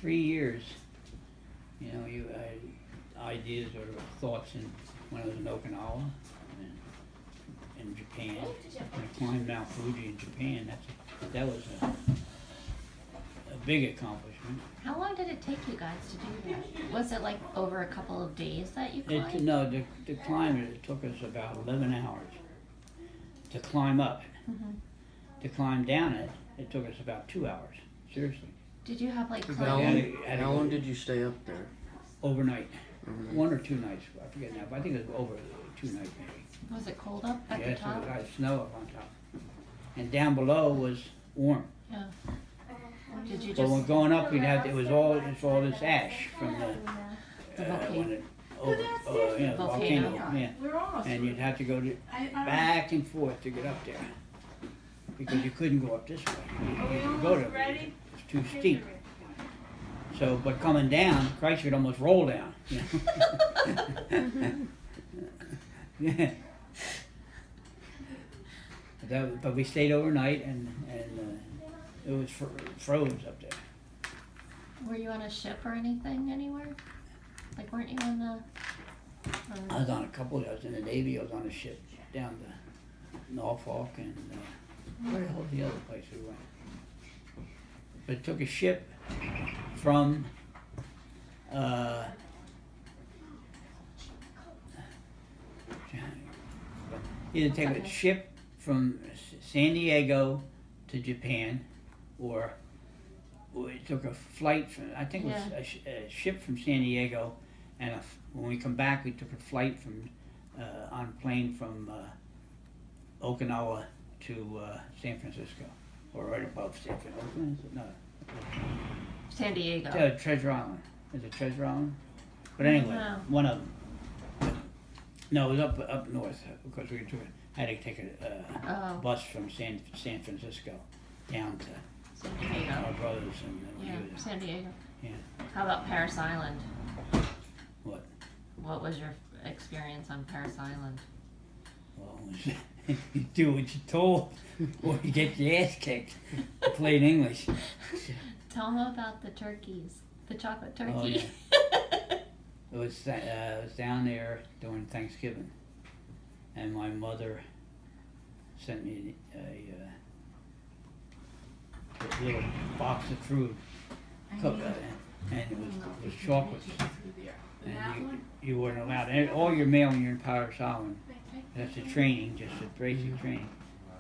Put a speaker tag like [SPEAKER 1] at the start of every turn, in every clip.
[SPEAKER 1] 3 years, you know, you had ideas or thoughts when I was in Okinawa and in Japan. I climbed Mount Fuji in Japan. That was a big accomplishment.
[SPEAKER 2] How long did it take you guys to do that? Was it like over a couple of days that you climbed?
[SPEAKER 1] No, to climb it took us about 11 hours to climb up it.
[SPEAKER 2] Mm-hmm.
[SPEAKER 1] To climb down it took us about 2 hours. Seriously.
[SPEAKER 2] Did you have like
[SPEAKER 3] How
[SPEAKER 2] climbing?
[SPEAKER 3] long did you stay up there?
[SPEAKER 1] Overnight.
[SPEAKER 3] Overnight.
[SPEAKER 1] 1 or 2 nights. I forget now, but I think it was over 2 nights maybe.
[SPEAKER 2] Was it cold up at
[SPEAKER 1] Yes,
[SPEAKER 2] the top?
[SPEAKER 1] it was snow up on top. And down below was warm.
[SPEAKER 2] Yeah. Did you
[SPEAKER 1] But
[SPEAKER 2] just?
[SPEAKER 1] when going up, it's all this ash from the
[SPEAKER 2] volcano.
[SPEAKER 1] when it volcano. Yeah. And you'd have to go back and forth to get up there because you couldn't go up this way. You could go to it's too steep. So, but coming down, Christ would almost roll down. You know? Yeah. But we stayed overnight and it was froze up there.
[SPEAKER 2] Were you on a ship or anything anywhere? Like, weren't you on the?
[SPEAKER 1] I was on a couple. I was in the Navy. I was on a ship down to Norfolk and where the hell was the other place we went? But it took a ship from either take a ship from San Diego to Japan, or it took a flight from, I think it was a ship from San Diego, and when we come back, we took a flight from on a plane from Okinawa to San Francisco, or right above San Francisco. No,
[SPEAKER 2] San Diego.
[SPEAKER 1] Treasure Island. Is it Treasure Island? But anyway,
[SPEAKER 2] No.
[SPEAKER 1] one of them. No, it was up north because we had to take a bus from San Francisco down to
[SPEAKER 2] San Diego.
[SPEAKER 1] our brothers and
[SPEAKER 2] San Diego.
[SPEAKER 1] Yeah.
[SPEAKER 2] How about Paris Island?
[SPEAKER 1] What?
[SPEAKER 2] What was your experience on Paris Island?
[SPEAKER 1] Well, you do what you're told, or you get your ass kicked. Plain English.
[SPEAKER 2] Tell them about the turkeys, the chocolate turkey.
[SPEAKER 1] Oh, yeah. It was down there during Thanksgiving, and my mother sent me a little box of fruit, and it was chocolates. And you weren't allowed, and all your mail when you're in Paris Island, that's a training, just a basic training.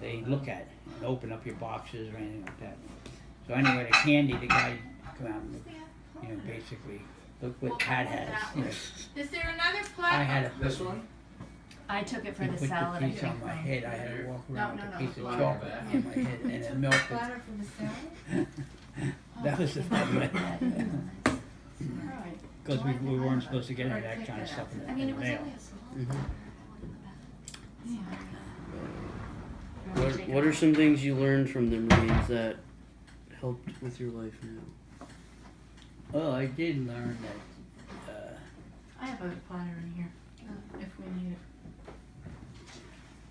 [SPEAKER 1] They look at it and open up your boxes or anything like that. So anyway, the candy, the guy come out and basically look what Pat has.
[SPEAKER 4] Is there another plate?
[SPEAKER 1] I had
[SPEAKER 3] This one?
[SPEAKER 2] I took it for
[SPEAKER 1] He
[SPEAKER 2] the
[SPEAKER 1] put
[SPEAKER 2] salad.
[SPEAKER 1] the piece on my head. I had to walk around with a piece of chocolate on my head and the milk.
[SPEAKER 4] Platter for the salad?
[SPEAKER 1] That was the fun way.
[SPEAKER 4] Alright.
[SPEAKER 1] Because we weren't supposed to get any of that kind of stuff in the mail.
[SPEAKER 3] What are some things you learned from the Marines that helped with your life now?
[SPEAKER 1] Well, I did learn that
[SPEAKER 4] I have a platter in here, if we need it.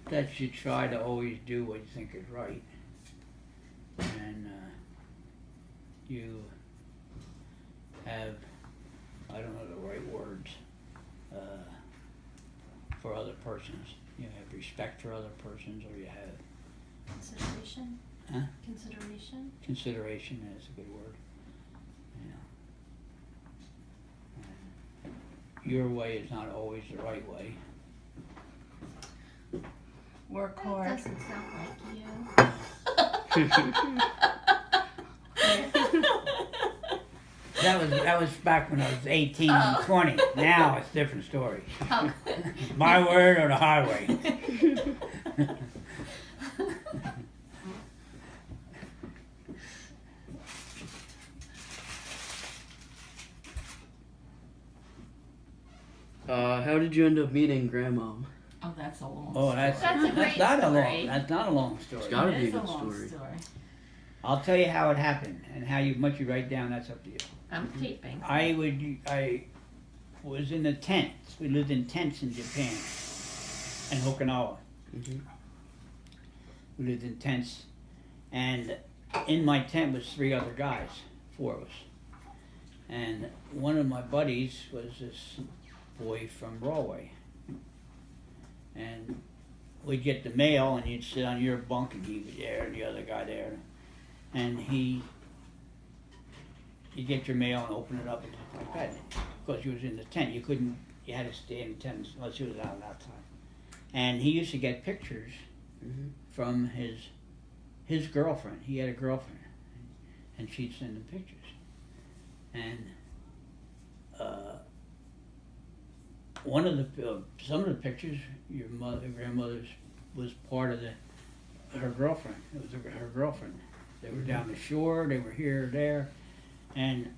[SPEAKER 1] that you try to always do what you think is right. And you have, I don't know the right words, for other persons. You have respect for other persons, or you have
[SPEAKER 2] Consideration.
[SPEAKER 1] Huh?
[SPEAKER 2] Consideration.
[SPEAKER 1] consideration, is a good word. Your way is not always the right way.
[SPEAKER 4] Work
[SPEAKER 2] That
[SPEAKER 4] hard.
[SPEAKER 2] doesn't sound like you.
[SPEAKER 1] That was back when I was 18 and 20. Now it's a different story.
[SPEAKER 2] Oh.
[SPEAKER 1] My word or the highway.
[SPEAKER 3] How did you end up meeting Grandma?
[SPEAKER 4] Oh, that's a long
[SPEAKER 1] Oh, that's
[SPEAKER 2] That's a great
[SPEAKER 1] not a
[SPEAKER 2] story.
[SPEAKER 1] long. That's not a long story.
[SPEAKER 3] It's gotta
[SPEAKER 4] It
[SPEAKER 3] be a
[SPEAKER 4] is a
[SPEAKER 3] good
[SPEAKER 4] long
[SPEAKER 3] story.
[SPEAKER 4] story.
[SPEAKER 1] I'll tell you how it happened and how much you write down. That's up to you.
[SPEAKER 2] I'm taping.
[SPEAKER 1] I was in the tents. We lived in tents in Japan, in Okinawa.
[SPEAKER 3] Mm-hmm.
[SPEAKER 1] We lived in tents, and in my tent was 3 other guys, 4 of us, And one of my buddies was this boy from Broadway. And we'd get the mail, and you'd sit on your bunk, and he was there, and the other guy there. And you'd get your mail and open it up and stuff like that. Because you was in the tent, you had to stay in the tent unless you was out outside. And he used to get pictures from his girlfriend. He had a girlfriend, and she'd send him pictures. And one of the some of the pictures, your grandmother's was part of her girlfriend. It was her girlfriend. They were down the shore. They were here or there, and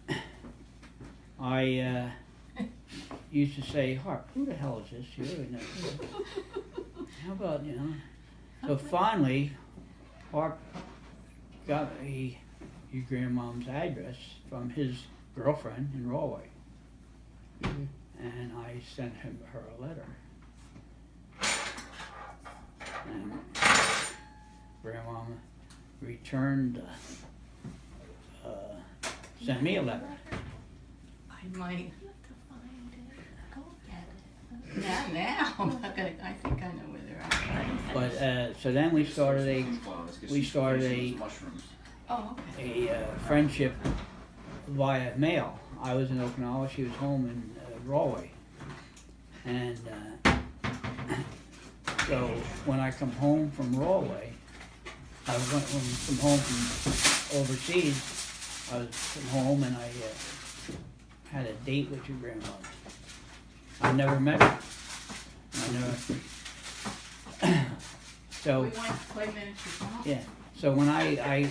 [SPEAKER 1] I used to say, "Harp, who the hell is this? You really know? How about So finally, Harp got your grandmom's address from his girlfriend in Galway. And I sent her a letter. And Grandmama returned, sent me a letter.
[SPEAKER 4] I might.
[SPEAKER 2] You have to find it. Go get it.
[SPEAKER 4] Now. I'm not gonna, I think I know where they're at.
[SPEAKER 1] But so then we started a
[SPEAKER 4] Oh, okay.
[SPEAKER 1] friendship via mail. I was in Okinawa, she was home in Galway. And so when I come home from Galway, I went from home from overseas, I was from home and I had a date with your grandmother. I never met her. So
[SPEAKER 4] We went to play miniature golf.
[SPEAKER 1] yeah. So when I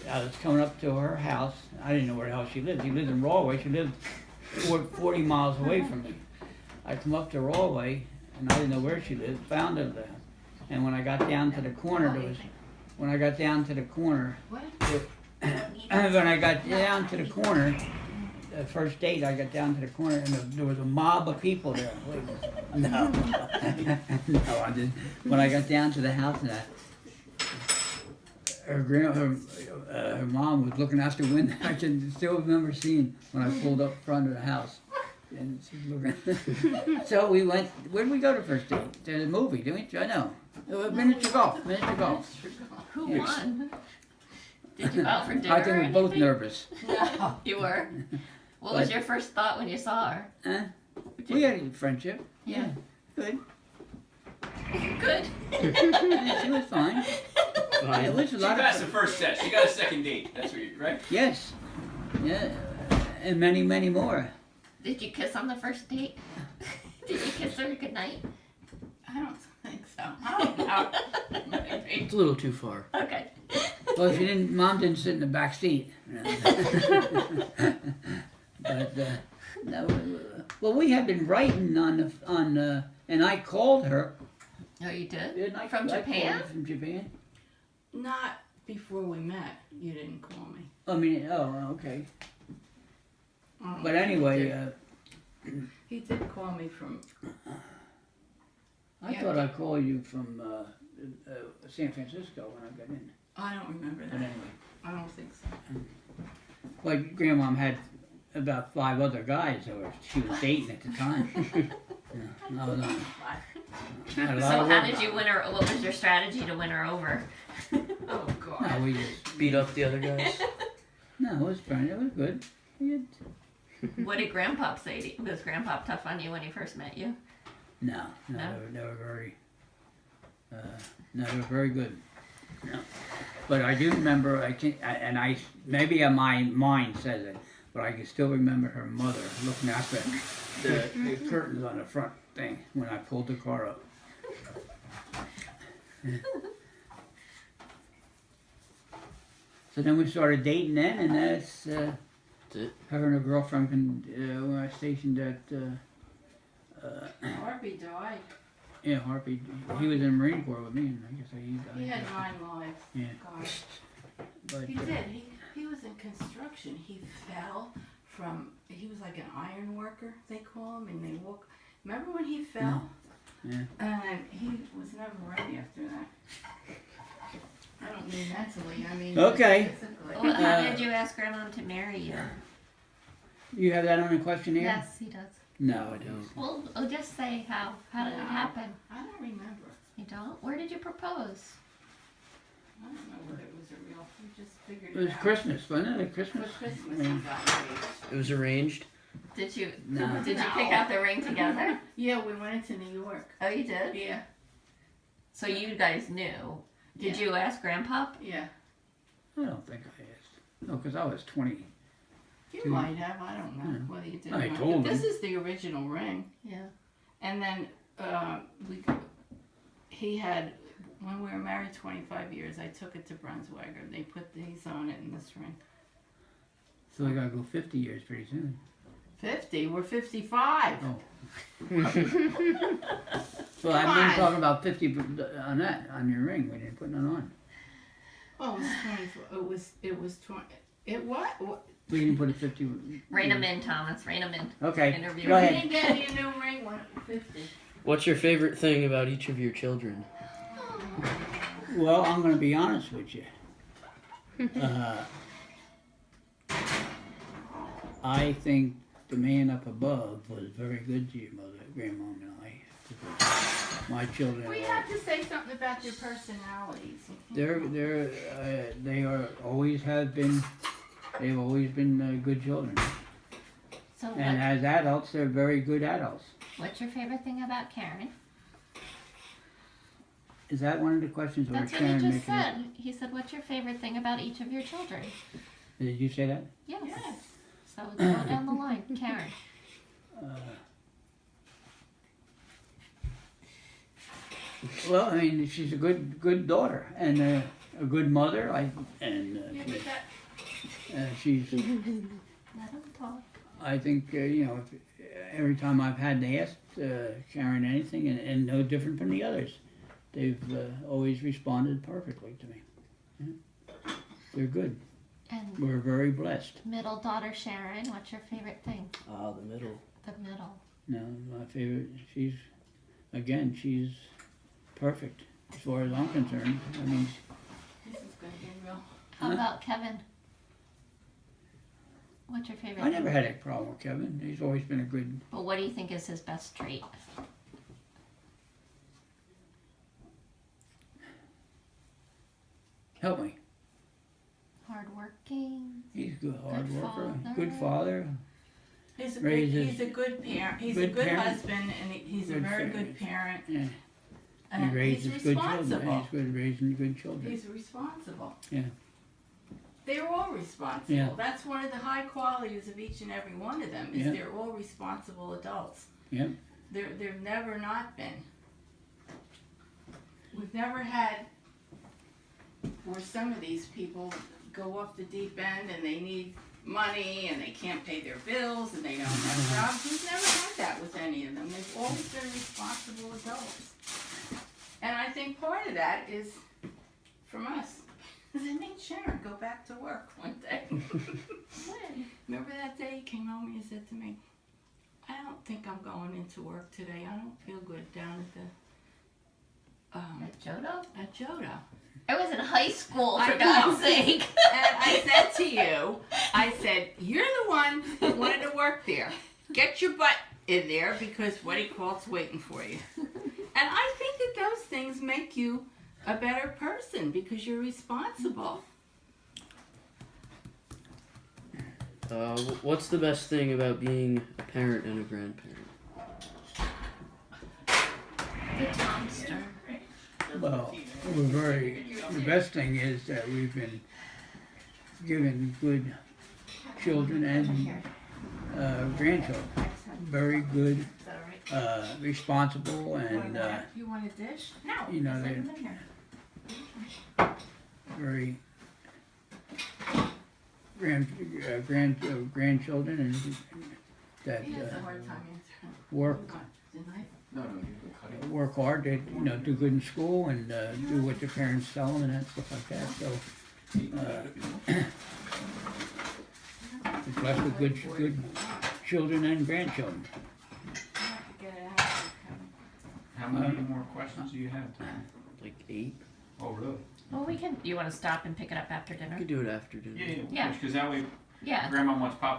[SPEAKER 1] was coming up to her house, I didn't know where the hell she lived. She lived in Galway. She lived 40 miles away from me. I come up to Galway, and I didn't know where she lived. Found her there. And when I got down to the corner,
[SPEAKER 4] What?
[SPEAKER 1] when I got down to the first date, I got down to the corner, and there was a mob of people there. No, no, I didn't. When I got down to the house, her mom was looking out the window. I can still remember seeing when I pulled up front of the house. And she's looking. So we went, where did we go to first date? To the movie, didn't we? I know. Miniature golf.
[SPEAKER 2] Who
[SPEAKER 1] Yes.
[SPEAKER 2] won? Did you go out for dinner?
[SPEAKER 1] I think
[SPEAKER 2] or
[SPEAKER 1] we were both
[SPEAKER 2] anything?
[SPEAKER 1] nervous.
[SPEAKER 4] No.
[SPEAKER 2] You were? What was your first thought when you saw her?
[SPEAKER 1] We had a friendship.
[SPEAKER 2] Yeah.
[SPEAKER 1] Good.
[SPEAKER 2] Good.
[SPEAKER 1] Yeah, she was fine.
[SPEAKER 3] Fine.
[SPEAKER 1] It was a
[SPEAKER 5] She
[SPEAKER 1] lot
[SPEAKER 5] passed the
[SPEAKER 1] of
[SPEAKER 5] first test. She got a second date. That's what you right?
[SPEAKER 1] Yes. Yeah. And many, many more.
[SPEAKER 2] Did you kiss on the first date? Did you kiss her goodnight?
[SPEAKER 4] I don't think so. I don't know. Maybe.
[SPEAKER 3] It's a little too far.
[SPEAKER 2] Okay.
[SPEAKER 1] Well, Mom didn't sit in the back seat. But no, well, we had been writing and I called her.
[SPEAKER 2] Oh, you did?
[SPEAKER 1] Didn't I?
[SPEAKER 2] From
[SPEAKER 1] I called
[SPEAKER 2] Japan?
[SPEAKER 1] her from Japan.
[SPEAKER 4] Not before we met. You didn't call me.
[SPEAKER 1] I mean, oh, okay.
[SPEAKER 4] Oh,
[SPEAKER 1] But anyway,
[SPEAKER 4] he did call me from.
[SPEAKER 1] I
[SPEAKER 4] Yeah.
[SPEAKER 1] thought I called you from San Francisco when I got in.
[SPEAKER 4] I don't remember
[SPEAKER 1] But
[SPEAKER 4] that.
[SPEAKER 1] anyway,
[SPEAKER 4] I don't think so.
[SPEAKER 1] well, Grandmom had about 5 other guys that she was dating at the time. Yeah, I was on. Had a lot
[SPEAKER 2] So
[SPEAKER 1] of
[SPEAKER 2] how
[SPEAKER 1] work.
[SPEAKER 2] did you win her? What was your strategy to win her over?
[SPEAKER 4] Oh God.
[SPEAKER 1] No, we just
[SPEAKER 3] Beat up the other guys.
[SPEAKER 1] no, it was fun. It was good. We had,
[SPEAKER 2] What did Grandpop say to you? Was Grandpop tough on you when he first met you?
[SPEAKER 1] no,
[SPEAKER 2] No?
[SPEAKER 1] they were very, no, they were very good. No. But I do remember, maybe my mind says it, but I can still remember her mother looking after the curtains on the front thing when I pulled the car up. So then we started dating then, and that's
[SPEAKER 3] That's it.
[SPEAKER 1] her and her girlfriend were stationed at
[SPEAKER 4] Harvey died.
[SPEAKER 1] Harpy. He was in the Marine Corps with me, and I guess he died.
[SPEAKER 4] He had 9 lives.
[SPEAKER 1] Yeah.
[SPEAKER 4] Gosh.
[SPEAKER 1] But,
[SPEAKER 4] He did. He was in construction. He fell from. He was like an iron worker, they call him, and they walk. Remember when he fell?
[SPEAKER 1] Yeah.
[SPEAKER 4] And he was never ready after that. I don't mean mentally. I mean
[SPEAKER 1] Okay.
[SPEAKER 4] physically.
[SPEAKER 2] Well, how did you ask Grandmom to marry you?
[SPEAKER 1] You have that on the questionnaire?
[SPEAKER 2] Yes, he does.
[SPEAKER 1] No, I don't.
[SPEAKER 2] Well, just say how did it happen?
[SPEAKER 4] I don't remember.
[SPEAKER 2] You don't? Where did you propose?
[SPEAKER 4] I don't know whether it was a real, we just figured
[SPEAKER 1] It was
[SPEAKER 4] out.
[SPEAKER 1] Christmas, wasn't it? At Christmas?
[SPEAKER 4] For Christmas,
[SPEAKER 1] Yeah.
[SPEAKER 4] he got engaged.
[SPEAKER 3] It was arranged.
[SPEAKER 2] Did you
[SPEAKER 1] No.
[SPEAKER 2] did you
[SPEAKER 4] No.
[SPEAKER 2] pick out the ring together?
[SPEAKER 4] Yeah, we went into New York.
[SPEAKER 2] Oh, you did?
[SPEAKER 4] Yeah,
[SPEAKER 2] So you guys knew. Did
[SPEAKER 4] Yeah.
[SPEAKER 2] you ask Grandpa?
[SPEAKER 4] yeah.
[SPEAKER 1] I don't think I asked. No, because I was 20.
[SPEAKER 4] You
[SPEAKER 1] Hmm.
[SPEAKER 4] might have, I don't know
[SPEAKER 1] Yeah.
[SPEAKER 4] whether you did
[SPEAKER 1] I
[SPEAKER 4] or not.
[SPEAKER 1] told
[SPEAKER 4] But this
[SPEAKER 1] him.
[SPEAKER 4] is the original ring.
[SPEAKER 2] Yeah.
[SPEAKER 4] And then he had, when we were married 25 years, I took it to Brunswiger. They put these on it in this ring.
[SPEAKER 1] So I gotta go 50 years pretty soon.
[SPEAKER 4] 50? We're 55.
[SPEAKER 1] Oh.
[SPEAKER 4] Come
[SPEAKER 1] Well, I've
[SPEAKER 4] on.
[SPEAKER 1] been talking about 50 on that, on your ring. We didn't put none on.
[SPEAKER 4] Oh, it was 24. It was 20. It what?
[SPEAKER 1] We didn't put a 50.
[SPEAKER 2] Rein them in, Thomas. Rein them in.
[SPEAKER 1] Okay,
[SPEAKER 2] Interview.
[SPEAKER 1] go
[SPEAKER 4] We
[SPEAKER 1] ahead.
[SPEAKER 4] didn't get any new ring when it was 50.
[SPEAKER 3] What's your favorite thing about each of your children?
[SPEAKER 1] Well, I'm going to be honest with you. I think the man up above was very good to your mother, Grandmom, and I. Because my children
[SPEAKER 4] We
[SPEAKER 1] are,
[SPEAKER 4] have to say something about your personalities.
[SPEAKER 1] they are always have been. They've always been good children,
[SPEAKER 2] So
[SPEAKER 1] and as adults, they're very good adults.
[SPEAKER 2] what's your favorite thing about Karen?
[SPEAKER 1] Is that one of the questions that
[SPEAKER 2] That's
[SPEAKER 1] we're
[SPEAKER 2] what he
[SPEAKER 1] trying to
[SPEAKER 2] just
[SPEAKER 1] make?
[SPEAKER 2] said. He said, "What's your favorite thing about each of your children?"
[SPEAKER 1] Did you say that?
[SPEAKER 2] Yes.
[SPEAKER 4] Yes.
[SPEAKER 2] So go down the line, Karen.
[SPEAKER 1] Well, I mean, she's a good daughter and a good mother.
[SPEAKER 4] Yeah, but that,
[SPEAKER 1] She's.
[SPEAKER 2] Let him talk.
[SPEAKER 1] I think every time I've had to ask Karen anything, and no different from the others, they've always responded perfectly to me. Yeah. They're good.
[SPEAKER 2] And
[SPEAKER 1] We're very blessed.
[SPEAKER 2] middle daughter Sharon, what's your favorite thing?
[SPEAKER 3] The middle.
[SPEAKER 2] The middle.
[SPEAKER 1] No, my favorite. She's perfect as far as I'm concerned. I mean,
[SPEAKER 4] this is going to be real.
[SPEAKER 2] How
[SPEAKER 1] Huh?
[SPEAKER 2] about Kevin? What's your favorite?
[SPEAKER 1] I never had a problem with Kevin. He's always been a good.
[SPEAKER 2] Well, what do you think is his best trait?
[SPEAKER 1] Help me.
[SPEAKER 2] Hardworking.
[SPEAKER 1] He's a good hard worker.
[SPEAKER 2] father.
[SPEAKER 1] Good father.
[SPEAKER 4] He's a
[SPEAKER 1] Raises-
[SPEAKER 4] he's a good parent. He's
[SPEAKER 1] good
[SPEAKER 4] a good
[SPEAKER 1] parent.
[SPEAKER 4] husband, and he's a
[SPEAKER 1] Good
[SPEAKER 4] very
[SPEAKER 1] parent.
[SPEAKER 4] good parent.
[SPEAKER 1] Yeah. He
[SPEAKER 4] And
[SPEAKER 1] raises
[SPEAKER 4] he's
[SPEAKER 1] good children.
[SPEAKER 4] responsible.
[SPEAKER 1] He's good raising good children.
[SPEAKER 4] He's responsible.
[SPEAKER 1] Yeah.
[SPEAKER 4] They're all responsible.
[SPEAKER 1] Yeah.
[SPEAKER 4] That's one of the high qualities of each and every one of them. Is
[SPEAKER 1] Yeah.
[SPEAKER 4] they're all responsible adults.
[SPEAKER 1] Yeah.
[SPEAKER 4] They've never not been. We've never had where some of these people go off the deep end and they need money and they can't pay their bills and they don't have jobs. We've never had that with any of them. They've always been responsible adults. And I think part of that is from us. Because I made Sharon go back to work one day. When? Remember that day he came home and he said to me, I don't think I'm going into work today. I don't feel good down
[SPEAKER 2] At Jodo?
[SPEAKER 4] at Jodo.
[SPEAKER 2] I was in high school,
[SPEAKER 4] I
[SPEAKER 2] for
[SPEAKER 4] know.
[SPEAKER 2] God's sake.
[SPEAKER 4] And I said to you, I said, you're the one who wanted to work there. Get your butt in there because what he called's waiting for you. And I think that those things make you a better person because you're responsible.
[SPEAKER 3] What's the best thing about being a parent and a grandparent?
[SPEAKER 2] The Tomster.
[SPEAKER 1] Well, the best thing is that we've been given good children and grandchildren. Very good,
[SPEAKER 4] Is that all right?
[SPEAKER 1] responsible, and
[SPEAKER 4] You want a dish? No.
[SPEAKER 1] you know,
[SPEAKER 4] just
[SPEAKER 1] they're-
[SPEAKER 4] leave them in there.
[SPEAKER 1] very grandchildren, and that
[SPEAKER 4] He has a hard time answering.
[SPEAKER 1] work
[SPEAKER 4] Tonight?
[SPEAKER 5] No, you can cut it.
[SPEAKER 1] work hard. They do good in school and do what their parents tell them and that stuff like that. So we're blessed with good children and grandchildren.
[SPEAKER 4] I have to get it out.
[SPEAKER 5] How many more questions do you have, Tom?
[SPEAKER 3] Like 8?
[SPEAKER 5] Oh, really?
[SPEAKER 2] Well, we can. You want to stop and pick it up after
[SPEAKER 3] You
[SPEAKER 2] dinner?
[SPEAKER 3] could do it after dinner.
[SPEAKER 5] Yeah,
[SPEAKER 2] Yeah.
[SPEAKER 5] because that way
[SPEAKER 2] Yeah.
[SPEAKER 5] Grandma wants Papa